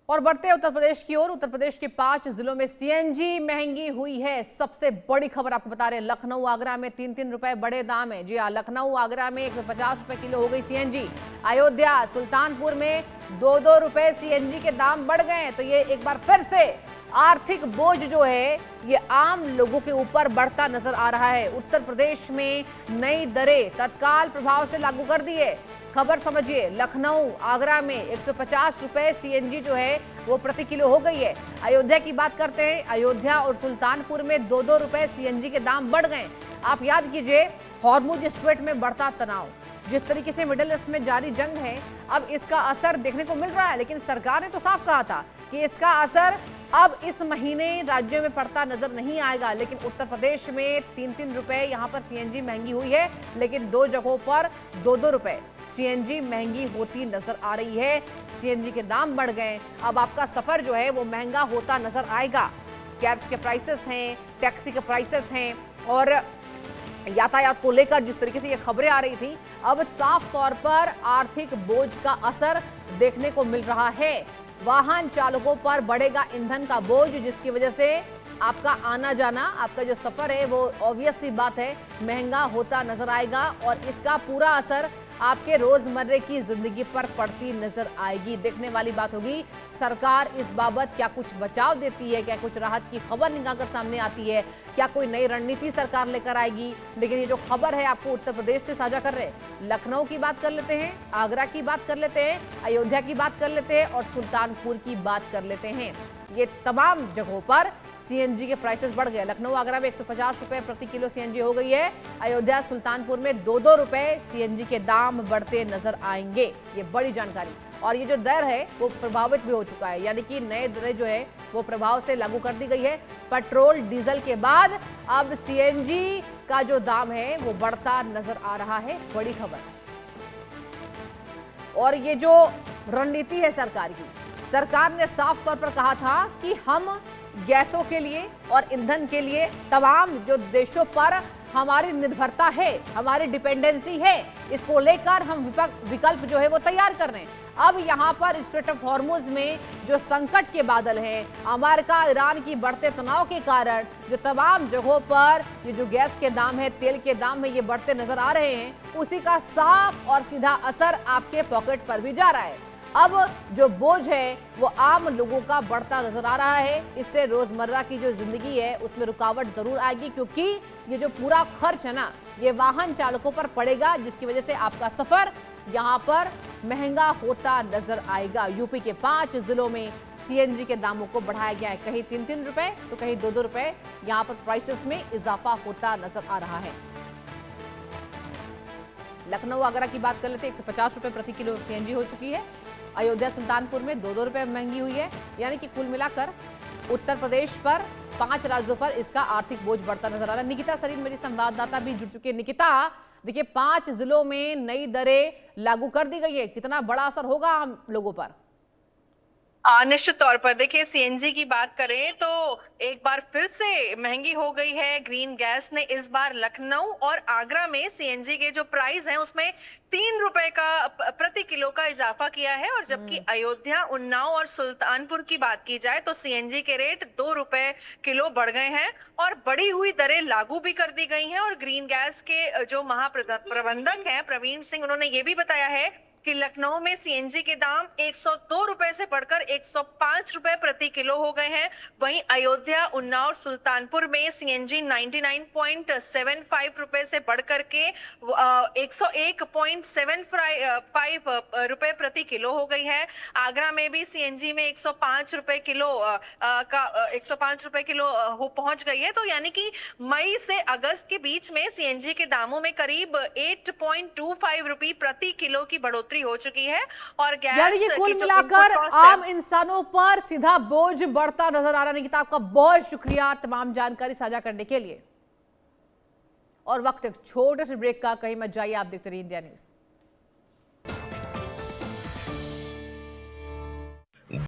और बढ़ते उत्तर प्रदेश की ओर। उत्तर प्रदेश के 5 जिलों में सीएनजी महंगी हुई है। सबसे बड़ी खबर आपको बता रहे हैं, लखनऊ आगरा में 3-3 रुपए बड़े दाम है। जी हाँ, लखनऊ आगरा में 150 रुपए किलो हो गई सीएनजी। अयोध्या सुल्तानपुर में 2-2 रुपए सीएनजी के दाम बढ़ गए। तो ये एक बार फिर से आर्थिक बोझ जो है ये आम लोगों के ऊपर बढ़ता नजर आ रहा है। उत्तर प्रदेश में नई दरें तत्काल प्रभाव से लागू कर दी है। खबर समझिए, लखनऊ आगरा में 150 रुपए सीएनजी जो है वो प्रति किलो हो गई है। अयोध्या की बात करते हैं, अयोध्या और सुल्तानपुर में 2-2 रुपए सीएनजी के दाम बढ़ गए। आप याद कीजिए, हॉर्मुज स्ट्रेट में बढ़ता तनाव, जिस तरीके से मिडिल ईस्ट में जारी जंग है, अब इसका असर देखने को मिल रहा है। लेकिन सरकार ने तो साफ कहा था कि इसका असर अब इस महीने राज्यों में पड़ता नजर नहीं आएगा। लेकिन उत्तर प्रदेश में 3-3 रुपए यहाँ पर सीएनजी महंगी हुई है, लेकिन 2 जगहों पर 2-2 रुपए सीएनजी महंगी होती नजर आ रही है। सीएनजी के दाम बढ़ गए, अब आपका सफर जो है वो महंगा होता नजर आएगा। कैब्स के प्राइसेस हैं, टैक्सी के प्राइसेस हैं और यातायात को लेकर जिस तरीके से ये खबरें आ रही थी, अब साफ तौर पर आर्थिक बोझ का असर देखने को मिल रहा है। वाहन चालकों पर बढ़ेगा ईंधन का बोझ, जिसकी वजह से आपका आना जाना, आपका जो सफर है वो ऑब्वियस सी बात है महंगा होता नजर आएगा और इसका पूरा असर आपके रोजमर्रे की जिंदगी पर पड़ती नजर आएगी। देखने वाली बात होगी सरकार इस बाबत क्या कुछ बचाव देती है, क्या कुछ राहत की खबर निकालकर सामने आती है, क्या कोई नई रणनीति सरकार लेकर आएगी। लेकिन ये जो खबर है आपको उत्तर प्रदेश से साझा कर रहे हैं, लखनऊ की बात कर लेते हैं, आगरा की बात कर लेते हैं, अयोध्या की बात कर लेते हैं और सुल्तानपुर की बात कर लेते हैं। ये तमाम जगहों पर सीएनजी के प्राइसेस बढ़ गए। लखनऊ आगरा में 150 रुपए प्रति किलो सीएनजी हो गई है। अयोध्या सुल्तानपुर में 2-2 रुपए सीएनजी के दाम बढ़ते नजर आएंगे। ये बड़ी जानकारी। और ये जो दर है वो प्रभावित भी हो चुका है, यानी कि नए दरें जो है वो प्रभाव से लागू कर दी गई है। पेट्रोल डीजल के बाद अब सीएनजी का जो दाम है वो बढ़ता नजर आ रहा है। बड़ी खबर। और ये जो रणनीति है सरकार की, सरकार ने साफ तौर पर कहा था कि हम गैसों के लिए और ईंधन के लिए तमाम जो देशों पर हमारी निर्भरता है, हमारी डिपेंडेंसी है, इसको लेकर हम विकल्प जो है वो तैयार कर रहे हैं। अब यहाँ पर स्ट्रेट ऑफ हॉर्मुज में जो संकट के बादल हैं, अमेरिका ईरान की बढ़ते तनाव के कारण जो तमाम जगहों पर ये जो गैस के दाम है, तेल के दाम है, ये बढ़ते नजर आ रहे हैं, उसी का साफ और सीधा असर आपके पॉकेट पर भी जा रहा है। अब जो बोझ है वो आम लोगों का बढ़ता नजर आ रहा है। इससे रोजमर्रा की जो जिंदगी है उसमें रुकावट जरूर आएगी, क्योंकि ये जो पूरा खर्च है ना, ये वाहन चालकों पर पड़ेगा, जिसकी वजह से आपका सफर यहाँ पर महंगा होता नजर आएगा। यूपी के 5 जिलों में सीएनजी के दामों को बढ़ाया गया है। कहीं 3-3 रुपए तो कहीं 2-2 रुपए यहाँ पर प्राइसेस में इजाफा होता नजर आ रहा है। लखनऊ आगरा की बात कर लेते हैं, 150 रुपए प्रति किलो सीएनजी हो चुकी है। अयोध्या सुल्तानपुर में 2-2 रुपए महंगी हुई है। यानी कि कुल मिलाकर उत्तर प्रदेश पर 5 राज्यों पर इसका आर्थिक बोझ बढ़ता नजर आ रहा है। निकिता सरीन मेरी संवाददाता भी जुड़ चुकी है। निकिता, देखिए 5 जिलों में नई दरें लागू कर दी गई है, कितना बड़ा असर होगा आम लोगों पर? निश्चित तौर पर देखिए, सीएनजी की बात करें तो एक बार फिर से महंगी हो गई है। ग्रीन गैस ने इस बार लखनऊ और आगरा में सीएनजी के जो प्राइस हैं उसमें 3 रुपए का प्रति किलो का इजाफा किया है। और जबकि अयोध्या, उन्नाव और सुल्तानपुर की बात की जाए तो सीएनजी के रेट 2 रुपए किलो बढ़ गए हैं और बढ़ी हुई दरें लागू भी कर दी गई हैं। और ग्रीन गैस के जो महाप्रबंधक हैं प्रवीण सिंह, उन्होंने ये भी बताया है कि लखनऊ में सीएनजी के दाम 102 रुपए से बढ़कर 105 रुपए प्रति किलो हो गए हैं। वहीं अयोध्या, उन्नाव, सुल्तानपुर में सीएनजी 99.75 रुपए से बढ़कर के 101.75 रुपए प्रति किलो हो गई है। आगरा में भी सीएनजी में 105 रुपए किलो पहुंच गई है। तो यानी कि मई से अगस्त के बीच में सीएनजी के दामों में करीब 8.25 रुपए प्रति किलो की बढ़ोतरी हो चुकी है। और गैस, यानी कि कुल मिलाकर आम इंसानों पर सीधा बोझ बढ़ता नजर आ रहा है। निकिता, आपका बहुत शुक्रिया तमाम जानकारी साझा करने के लिए। और वक्त एक छोटे से ब्रेक का, कहीं मत जाइए, आप देखते रहिए इंडिया न्यूज।